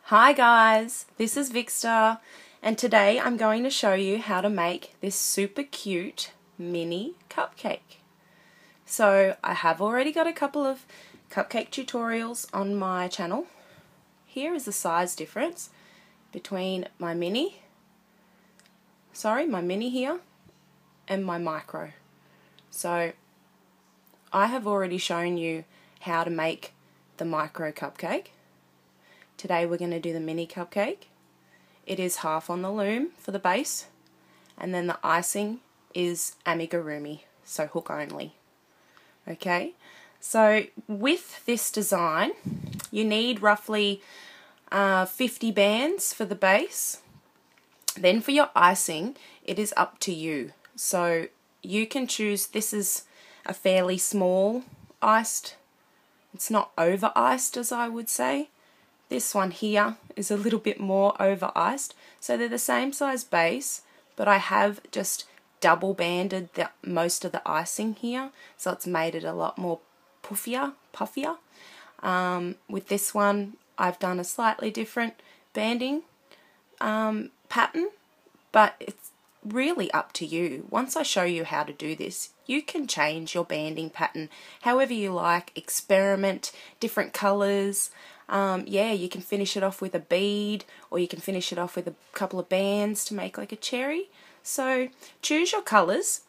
Hi guys, this is Vixxstarr and today I'm going to show you how to make this super cute mini cupcake. So I have already got a couple of cupcake tutorials on my channel. Here is the size difference between my mini here and my micro. So I have already shown you how to make the micro cupcake. Today we're going to do the mini cupcake. It is half on the loom for the base, and then the icing is amigurumi, so hook only. Okay, so with this design you need roughly 50 bands for the base. Then for your icing, it is up to you. So you can choose, this is a fairly small iced, it's not over iced as I would say. This one here is a little bit more over iced, so they're the same size base, but I have just double banded most of the icing here, so it's made it a lot more puffier. With this one I've done a slightly different banding pattern, but it's really up to you. Once I show you how to do this, you can change your banding pattern however you like, experiment, different colours. Yeah, you can finish it off with a bead, or you can finish it off with a couple of bands to make like a cherry. So choose your colours.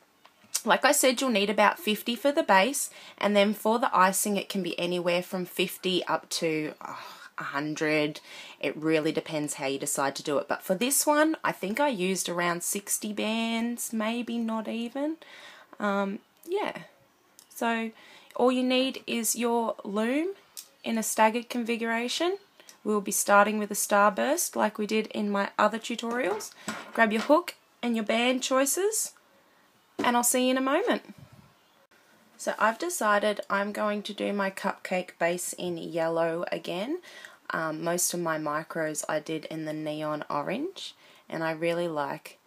Like I said, you'll need about 50 for the base, and then for the icing it can be anywhere from 50 up to 100. It really depends how you decide to do it. But for this one, I think I used around 60 bands, maybe not even. Yeah. So all you need is your loom in a staggered configuration. We'll be starting with a starburst like we did in my other tutorials. Grab your hook and your band choices, and I'll see you in a moment. So I've decided I'm going to do my cupcake base in yellow again. Most of my micros I did in the neon orange, and I really like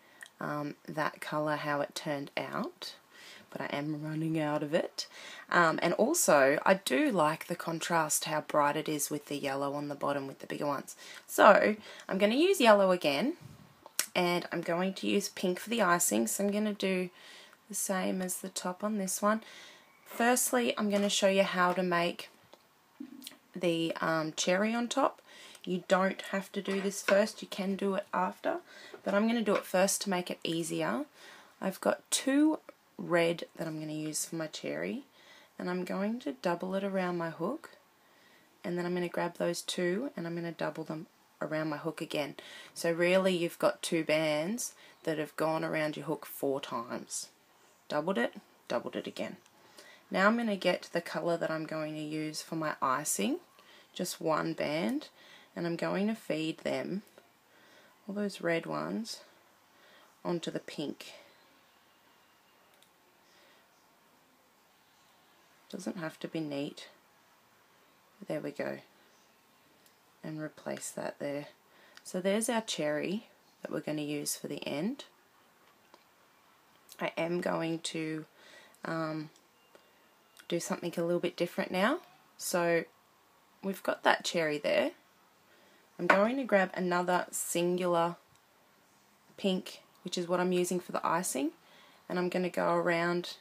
that colour, how it turned out, but I am running out of it. And also I do like the contrast, how bright it is with the yellow on the bottom with the bigger ones. So I'm going to use yellow again, and I'm going to use pink for the icing. So I'm going to do the same as the top on this one. Firstly, I'm going to show you how to make the cherry on top. You don't have to do this first, you can do it after, but I'm going to do it first to make it easier. I've got two red that I'm going to use for my cherry, and I'm going to double it around my hook, and then I'm going to grab those two and I'm going to double them around my hook again. So really you've got two bands that have gone around your hook 4 times. Doubled it again. Now I'm going to get the colour that I'm going to use for my icing, just one band, and I'm going to feed them, all those red ones, onto the pink. Doesn't have to be neat. There we go. And replace that there. So there's our cherry that we're going to use for the end. I am going to do something a little bit different now. So we've got that cherry there. I'm going to grab another singular pink, which is what I'm using for the icing, and I'm going to go around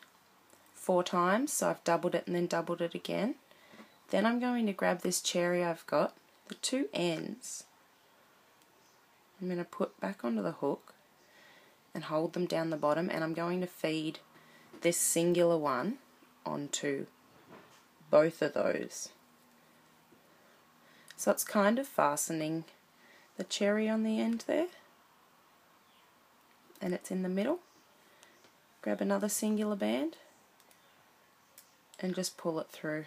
4 times, so I've doubled it and then doubled it again. Then I'm going to grab this cherry I've got, the 2 ends, I'm going to put back onto the hook and hold them down the bottom, and I'm going to feed this singular one onto both of those. So it's kind of fastening the cherry on the end there, and it's in the middle. Grab another singular band and just pull it through,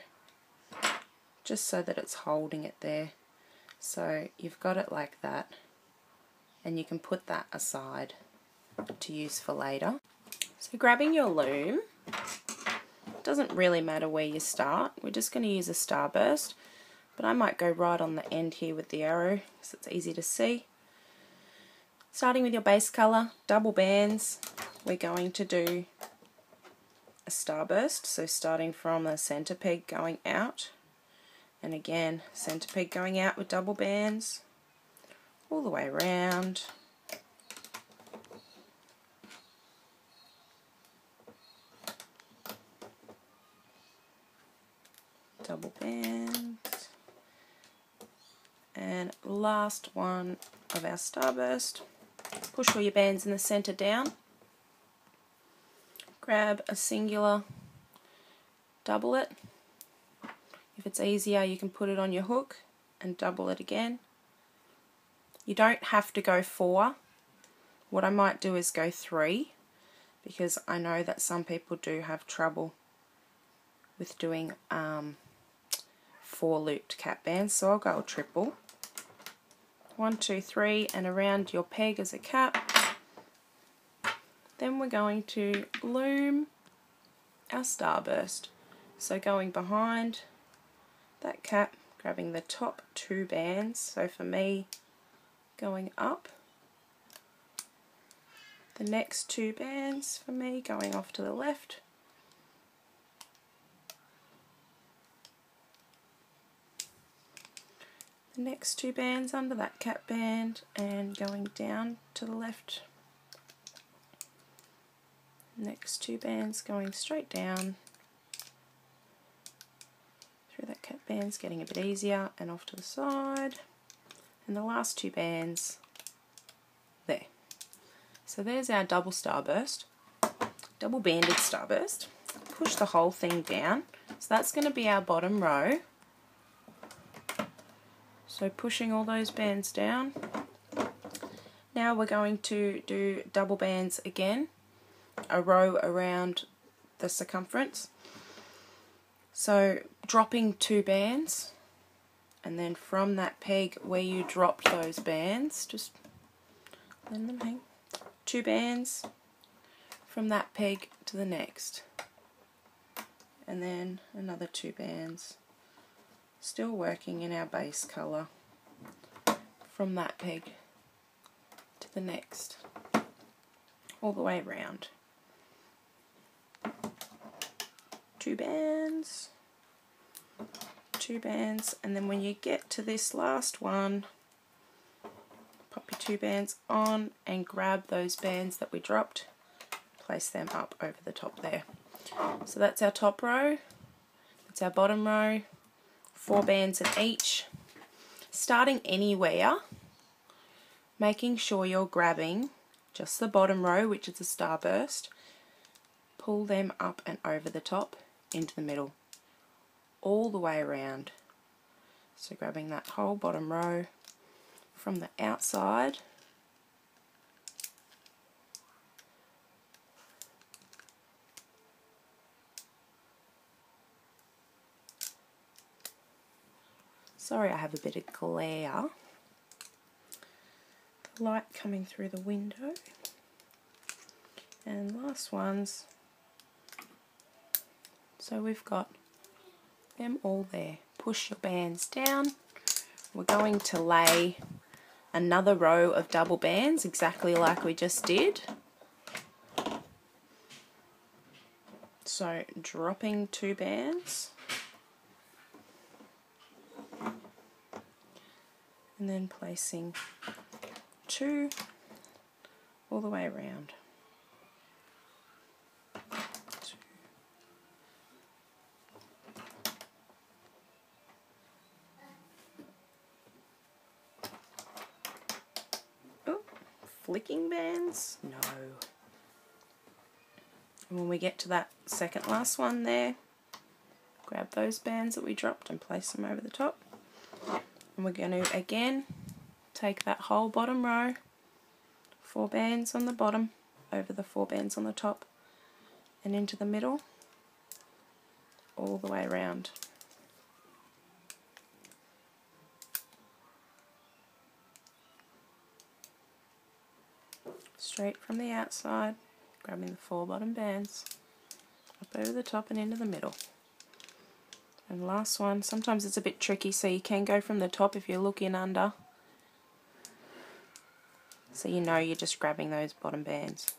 just so that it's holding it there. So you've got it like that, and you can put that aside to use for later. So grabbing your loom, doesn't really matter where you start, we're just going to use a starburst, but I might go right on the end here with the arrow so it's easy to see. Starting with your base colour, double bands, we're going to do a starburst, so starting from the centre peg going out, and again centre peg going out with double bands, all the way around. Double band. And last one of our starburst. Push all your bands in the center down. Grab a singular, double it. If it's easier, you can put it on your hook and double it again. You don't have to go 4. What I might do is go 3, because I know that some people do have trouble with doing 4 looped cap bands, so I'll go a triple. 1, 2, 3, and around your peg as a cap. Then we're going to loom our starburst. So going behind that cap, grabbing the top 2 bands, so for me going up, the next 2 bands for me going off to the left, the next 2 bands under that cap band and going down to the left, next 2 bands going straight down through that cap bands, getting a bit easier, and off to the side, and the last 2 bands there. So there's our double starburst, double banded starburst. Push the whole thing down, so that's going to be our bottom row. So pushing all those bands down. Now we're going to do double bands again, a row around the circumference. So dropping 2 bands, and then from that peg where you dropped those bands, just let them hang. 2 bands from that peg to the next, and then another 2 bands, still working in our base colour, from that peg to the next, all the way around. 2 bands, 2 bands, and then when you get to this last one, pop your 2 bands on and grab those bands that we dropped, place them up over the top there. So that's our top row, that's our bottom row, 4 bands in each. Starting anywhere, making sure you're grabbing just the bottom row, which is a starburst, pull them up and over the top into the middle, all the way around. So grabbing that whole bottom row from the outside sorry, I have a bit of glare, the light coming through the window. And last ones, so we've got them all there. Push your bands down. We're going to lay another row of double bands exactly like we just did. So dropping 2 bands and then placing 2 all the way around. Flicking bands? No. And when we get to that second last one there, grab those bands that we dropped and place them over the top. And we're going to again take that whole bottom row, 4 bands on the bottom over the 4 bands on the top and into the middle, all the way around. Straight from the outside, grabbing the 4 bottom bands, up over the top and into the middle. And last one, sometimes it's a bit tricky, so you can go from the top if you look in under, so you know you're just grabbing those bottom bands.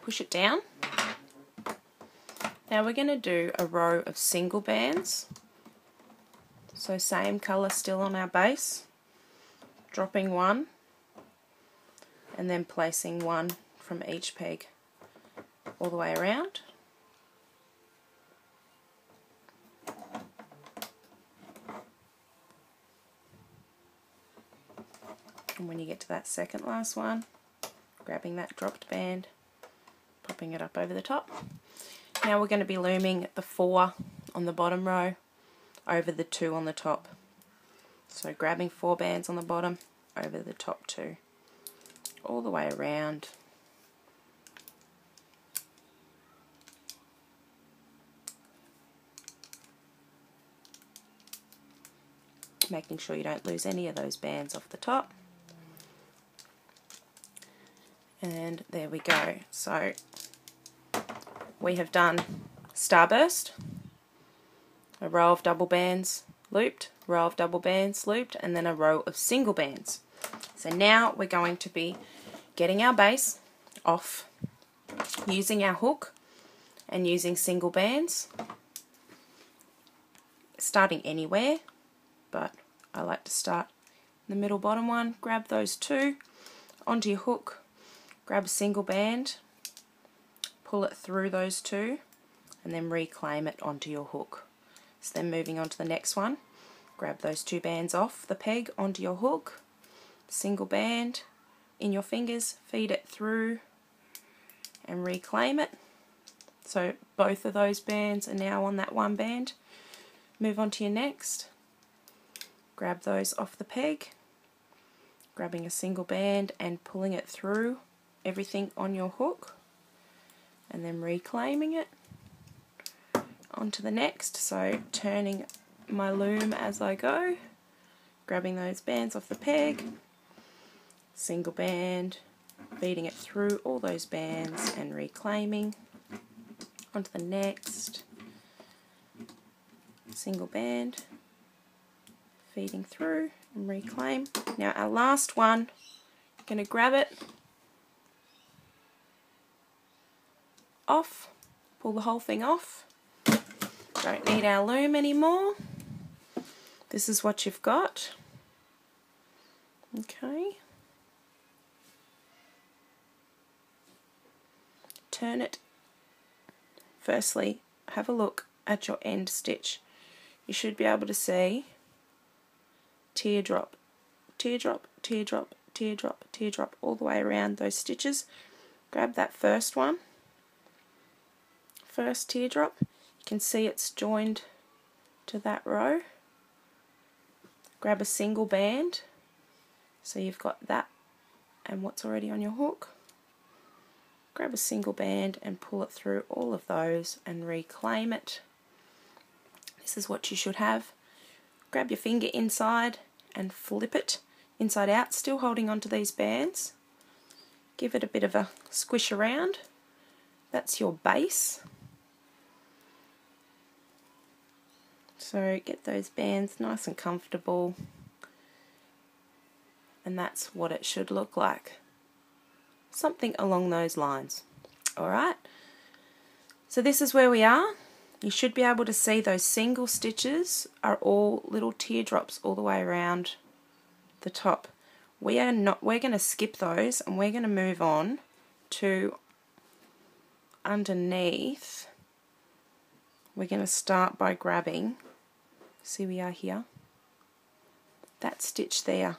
Push it down. Now we're going to do a row of single bands, so same colour still on our base. dropping one and then placing one from each peg all the way around. And when you get to that second last one, grabbing that dropped band, popping it up over the top. Now we're going to be looming the 4 on the bottom row over the 2 on the top. So grabbing 4 bands on the bottom over the top 2, all the way around. Making sure you don't lose any of those bands off the top. And there we go. So we have done starburst, a row of double bands looped, row of double bands looped, and then a row of single bands. So now we're going to be getting our base off using our hook and using single bands, starting anywhere, but I like to start in the middle bottom one. Grab those 2 onto your hook, grab a single band, pull it through those 2, and then reclaim it onto your hook. So then moving on to the next one, grab those 2 bands off the peg onto your hook, single band in your fingers, feed it through and reclaim it. So both of those bands are now on that one band. Move on to your next, grab those off the peg, grabbing a single band and pulling it through everything on your hook, and then reclaiming it onto the next. So turning my loom as I go, grabbing those bands off the peg, single band, feeding it through all those bands and reclaiming onto the next, single band, feeding through and reclaim. Now our last one, I'm going to grab it off, pull the whole thing off. Don't need our loom anymore. This is what you've got. Okay. Turn it. Firstly, have a look at your end stitch. You should be able to see teardrop, teardrop, teardrop, teardrop, teardrop all the way around those stitches. Grab that first one, first teardrop. You can see it's joined to that row. Grab a single band, so you've got that and what's already on your hook. Grab a single band and pull it through all of those and reclaim it. This is what you should have. Grab your finger inside and flip it inside out, still holding onto these bands. Give it a bit of a squish around. That's your base. So get those bands nice and comfortable, and that's what it should look like. Something along those lines. Alright, so this is where we are. You should be able to see those single stitches are all little teardrops all the way around the top. We're going to skip those and we're going to move on to underneath. We're going to start by grabbing, see we are here, that stitch there.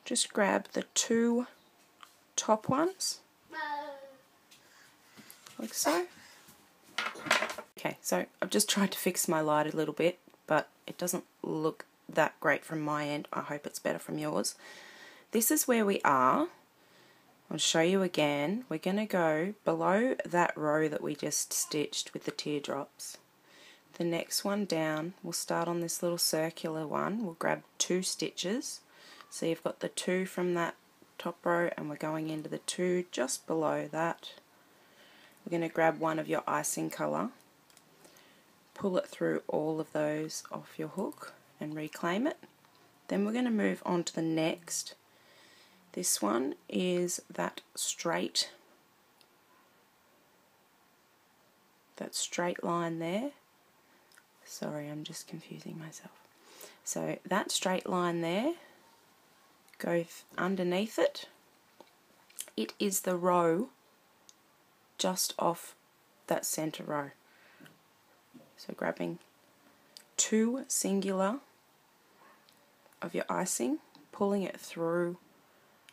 Just grab the 2 top ones, like so. Okay, so I've just tried to fix my light a little bit, but it doesn't look that great from my end. I hope it's better from yours. This is where we are. I'll show you again. We're going to go below that row that we just stitched with the teardrops. The next one down, we'll start on this little circular one. We'll grab 2 stitches. So you've got the 2 from that top row, and we're going into the 2 just below that. We're going to grab one of your icing colour, pull it through all of those off your hook and reclaim it. Then we're going to move on to the next. This one is that straight line there. Sorry, I'm just confusing myself. So that straight line there, go underneath it. It is the row just off that center row. So grabbing 2 singular of your icing, pulling it through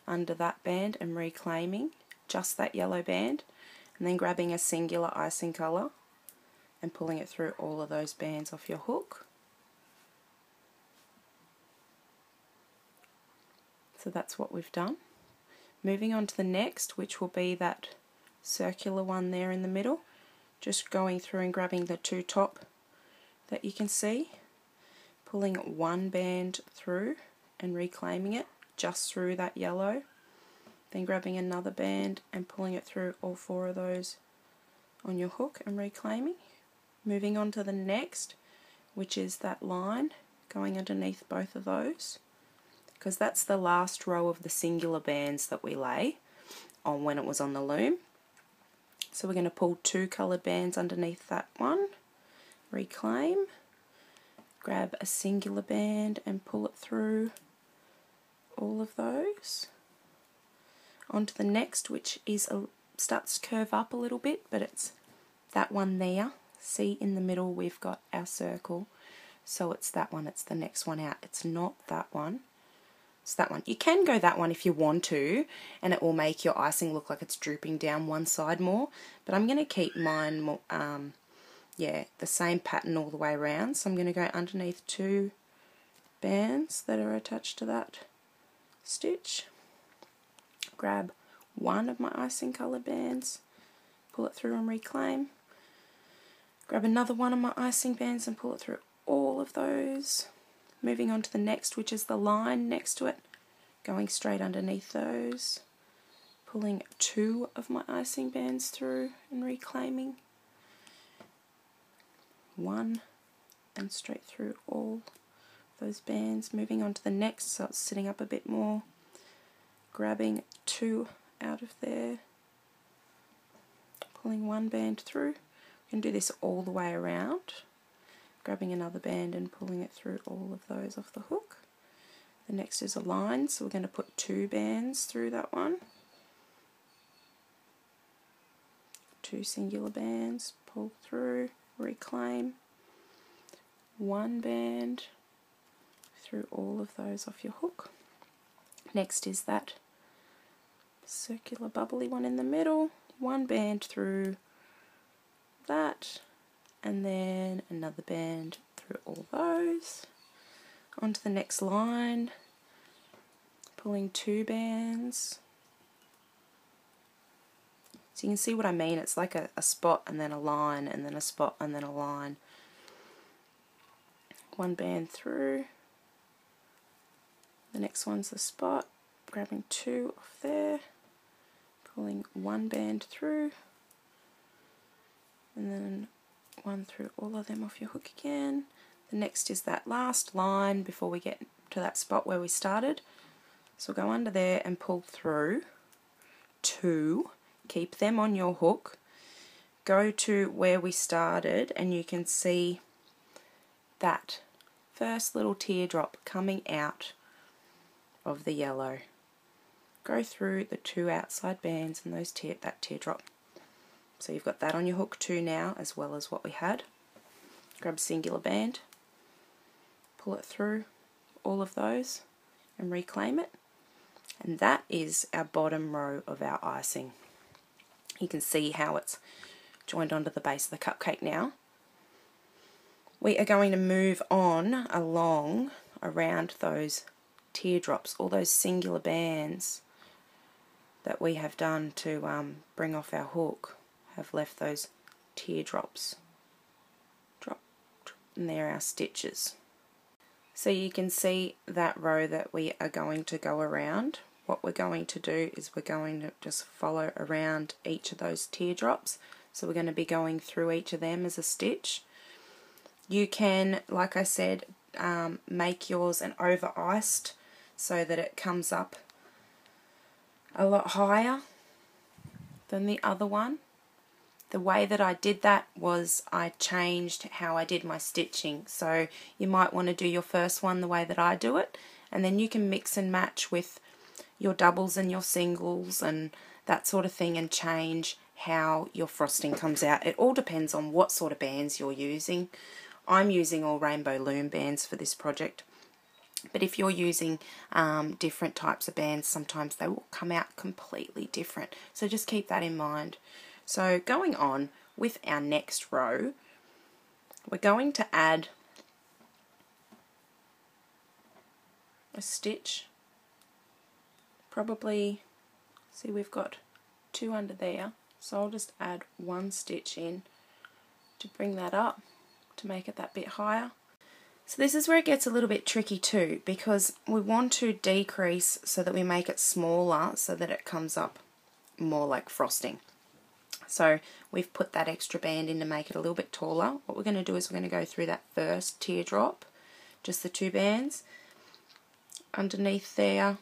under that band and reclaiming just that yellow band, and then grabbing a singular icing colour and pulling it through all of those bands off your hook. So that's what we've done. Moving on to the next, which will be that circular one there in the middle, just going through and grabbing the 2 top that you can see, pulling 1 band through and reclaiming it just through that yellow, then grabbing another band and pulling it through all 4 of those on your hook and reclaiming. Moving on to the next, which is that line going underneath both of those, because that's the last row of the singular bands that we lay on when it was on the loom. So we're going to pull 2 coloured bands underneath that one, reclaim, grab a singular band and pull it through all of those. On to the next, which is starts to curve up a little bit, but it's that one there. See, in the middle we've got our circle, so it's that one, it's the next one out. It's not that one, it's that one. You can go that one if you want to, and it will make your icing look like it's drooping down one side more, but I'm going to keep mine more, the same pattern all the way around. So I'm going to go underneath 2 bands that are attached to that stitch, grab 1 of my icing coloured bands, pull it through and reclaim, grab another one of my icing bands and pull it through all of those. Moving on to the next, which is the line next to it, going straight underneath those, pulling 2 of my icing bands through and reclaiming, 1 and straight through all those bands. Moving on to the next, so it's sitting up a bit more, grabbing 2 out of there, pulling 1 band through. You can do this all the way around, grabbing another band and pulling it through all of those off the hook. The next is a line, so we're going to put 2 bands through that one, 2 singular bands, pull through, reclaim, 1 band through all of those off your hook. Next is that circular bubbly one in the middle, 1 band through that, and then another band through all those. On to the next line, pulling 2 bands. So you can see what I mean, it's like a spot and then a line and then a spot and then a line. 1 band through, the next one's the spot, grabbing 2 off there, pulling 1 band through, and then 1 through all of them off your hook again. The next is that last line before we get to that spot where we started. So go under there and pull through 2, keep them on your hook, go to where we started and you can see that first little teardrop coming out of the yellow. Go through the 2 outside bands and those that teardrop. So you've got that on your hook too now, as well as what we had. Grab a singular band, pull it through all of those and reclaim it. And that is our bottom row of our icing. You can see how it's joined onto the base of the cupcake now. We are going to move on along around those teardrops, all those singular bands that we have done to bring off our hook have left those teardrops. Drop, drop, and there are our stitches. So you can see that row that we are going to go around. What we're going to do is we're going to just follow around each of those teardrops. So we're going to be going through each of them as a stitch. You can, like I said, make yours an over iced so that it comes up a lot higher than the other one. The way that I did that was I changed how I did my stitching. So you might want to do your first one the way that I do it, and then you can mix and match with your doubles and your singles and that sort of thing and change how your frosting comes out. It all depends on what sort of bands you're using. I'm using all rainbow loom bands for this project, but if you're using different types of bands, sometimes they will come out completely different, so just keep that in mind. So going on with our next row, we're going to add a stitch, probably, see we've got 2 under there, so I'll just add 1 stitch in to bring that up, to make it that bit higher. So this is where it gets a little bit tricky too, because we want to decrease so that we make it smaller so that it comes up more like frosting. So we've put that extra band in to make it a little bit taller. What we're going to do is we're going to go through that first teardrop, just the 2 bands. Underneath there,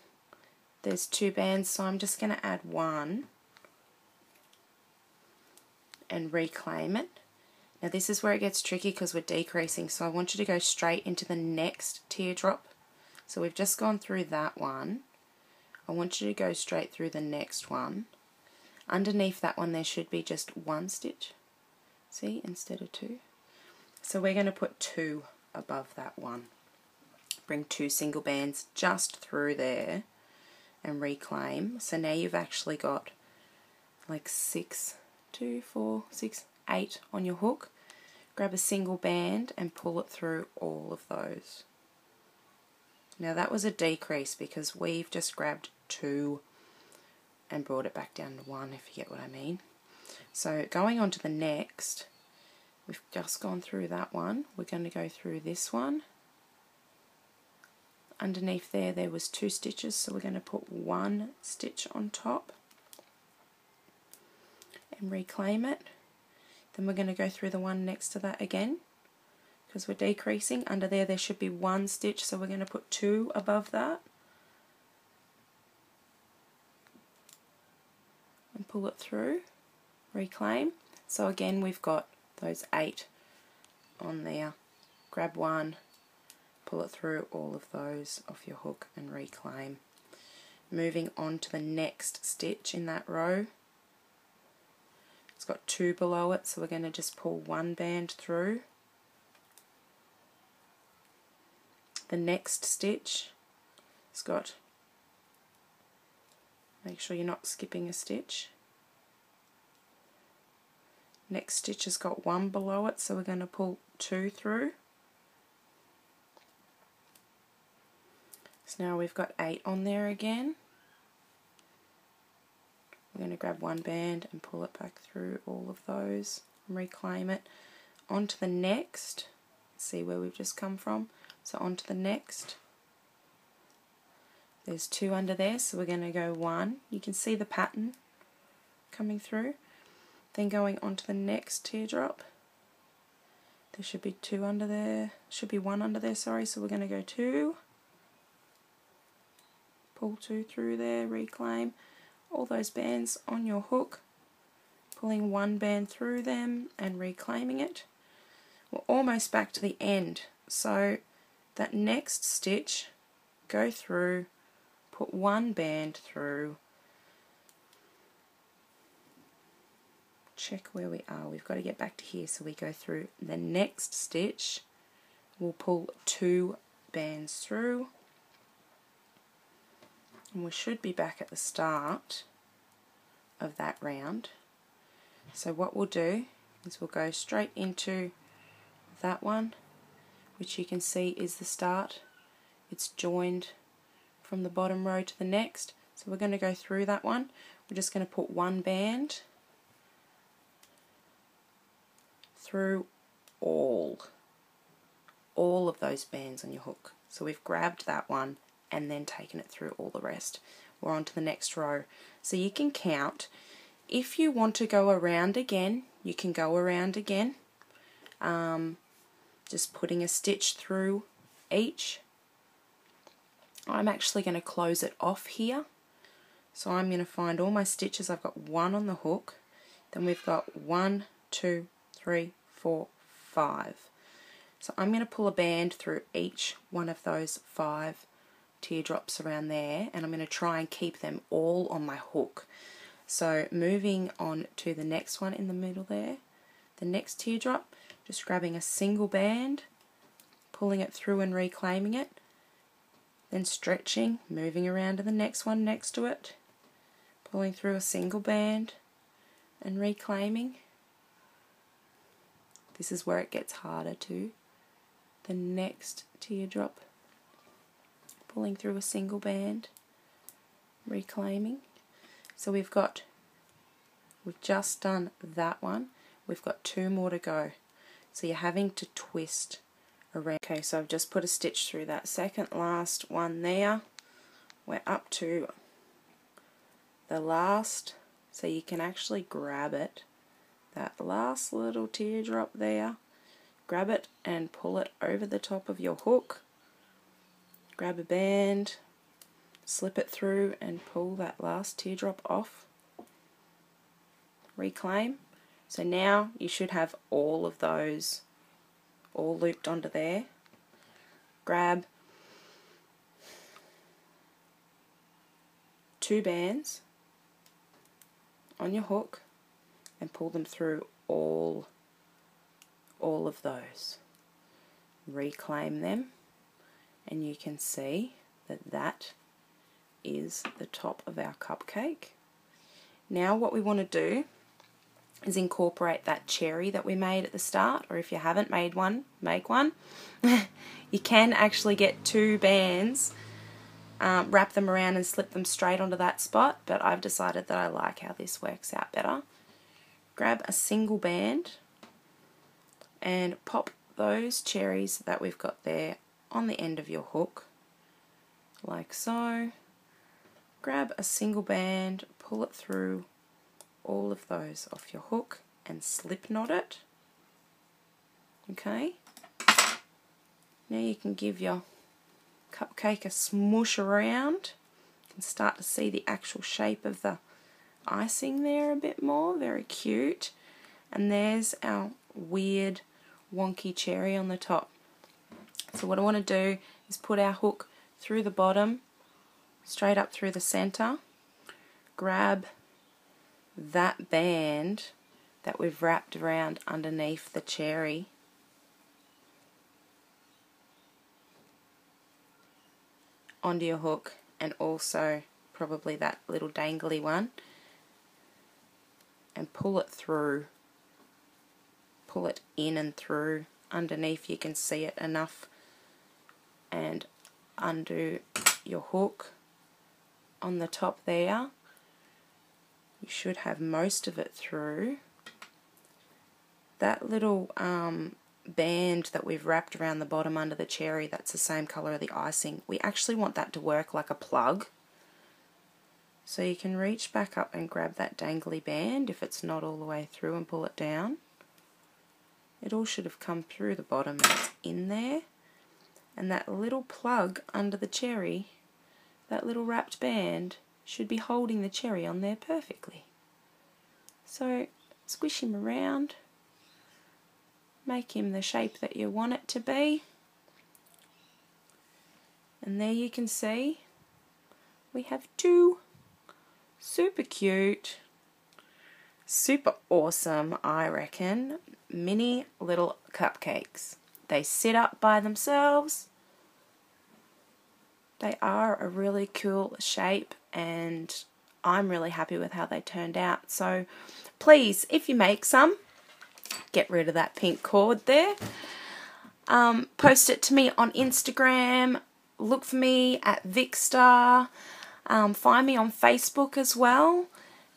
there's 2 bands, so I'm just going to add 1 and reclaim it. Now this is where it gets tricky because we're decreasing, so I want you to go straight into the next teardrop. So we've just gone through that one. I want you to go straight through the next one. Underneath that one there should be just 1 stitch, see, instead of 2. So we're going to put 2 above that one. Bring 2 single bands just through there and reclaim. So now you've actually got like 6, 2, 4, 6, 8 on your hook. Grab a single band and pull it through all of those. Now that was a decrease because we've just grabbed 2 and brought it back down to 1, if you get what I mean. So going on to the next, we've just gone through that one. We're going to go through this one. Underneath there was 2 stitches, so we're going to put 1 stitch on top and reclaim it. Then we're going to go through the one next to that again because we're decreasing. Under there should be 1 stitch, so we're going to put 2 above that and pull it through, reclaim. So again we've got those 8 on there. Grab 1, pull it through all of those off your hook and reclaim. Moving on to the next stitch in that row. It's got 2 below it, so we're going to just pull 1 band through. The next stitch, it's got, make sure you're not skipping a stitch. Next stitch has got 1 below it, so we're going to pull 2 through. So now we've got 8 on there again. We're going to grab 1 band and pull it back through all of those and reclaim it. On to the next, see where we've just come from. So on to the next. There's 2 under there, so we're going to go 1. You can see the pattern coming through. Then going on to the next teardrop. There should be 2 under there, should be 1 under there, sorry, so we're going to go 2. Pull 2 through there, reclaim. All those bands on your hook, pulling 1 band through them and reclaiming it. We're almost back to the end, so that next stitch, go through, put 1 band through, check where we are, we've got to get back to here, so we go through the next stitch, we'll pull 2 bands through, and we should be back at the start of that round. So what we'll do is we'll go straight into that one, which you can see is the start. It's joined from the bottom row to the next, so we're going to go through that one. We're just going to put 1 band through all of those bands on your hook. So we've grabbed that one and then taken it through all the rest. We're on to the next row. So you can count. If you want to go around again, you can go around again. Just putting a stitch through each. I'm actually going to close it off here. So I'm going to find all my stitches. I've got 1 on the hook. Then we've got 1, 2, 3, 4, 5. So I'm going to pull a band through each one of those 5 teardrops around there, and I'm going to try and keep them all on my hook. So moving on to the next one in the middle there, the next teardrop, just grabbing a single band, pulling it through and reclaiming it, then stretching, moving around to the next one next to it, pulling through a single band and reclaiming. This is where it gets harder too. The next teardrop, pulling through a single band, reclaiming. So we've just done that one. We've got 2 more to go. So you're having to twist around. Okay, so I've just put a stitch through that second last one there. We're up to the last, so you can actually grab it. That last little teardrop there, grab it and pull it over the top of your hook. Grab a band, slip it through and pull that last teardrop off. Reclaim. So now you should have all of those all looped onto there. Grab 2 bands on your hook and pull them through all of those. Reclaim them, and you can see that is the top of our cupcake. Now what we want to do is incorporate that cherry that we made at the start, or if you haven't made one, make one. You can actually get 2 bands, wrap them around and slip them straight onto that spot, but I've decided that I like how this works out better. Grab a single band and pop those cherries that we've got there on the end of your hook, like so. Grab a single band, pull it through all of those off your hook and slip knot it. Okay, now you can give your cupcake a smoosh around. You can start to see the actual shape of the icing there a bit more, very cute. And there's our weird wonky cherry on the top. So what I want to do is put our hook through the bottom, straight up through the center, grab that band that we've wrapped around underneath the cherry, onto your hook, and also probably that little dangly one, and pull it through, pull it in and through underneath. You can see it enough, and undo your hook on the top there. You should have most of it through. That little band that we've wrapped around the bottom under the cherry, that's the same colour of the icing. We actually want that to work like a plug. So you can reach back up and grab that dangly band if it's not all the way through and pull it down. It all should have come through the bottom and it's in there. And that little plug under the cherry, that little wrapped band, should be holding the cherry on there perfectly. So squish him around, make him the shape that you want it to be, and there you can see we have 2 super cute, super awesome, I reckon, mini little cupcakes. They sit up by themselves. They are a really cool shape, and I'm really happy with how they turned out. So please, if you make some, get rid of that pink cord there. Post it to me on Instagram. Look for me at Vixxstarr. Find me on Facebook as well.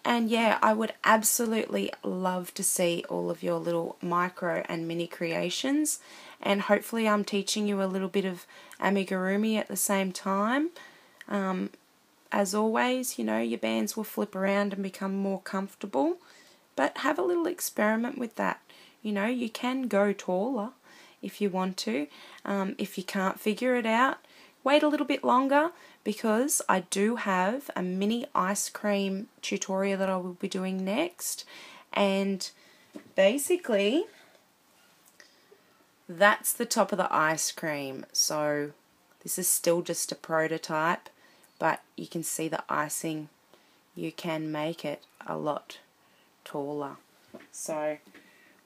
And yeah, I would absolutely love to see all of your little micro and mini creations. And hopefully I'm teaching you a little bit of Amigurumi at the same time. As always, you know, your bands will flip around and become more comfortable. But have a little experiment with that. You know, you can go taller if you want to. If you can't figure it out, wait a little bit longer, because I do have a mini ice cream tutorial that I will be doing next. And basically, that's the top of the ice cream. So This is still just a prototype, but you can see the icing. You can make it a lot taller. So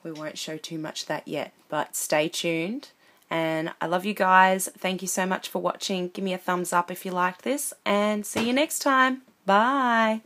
we won't show too much of that yet, but stay tuned. And I love you guys. Thank you so much for watching. Give me a thumbs up if you liked this, and see you next time. Bye.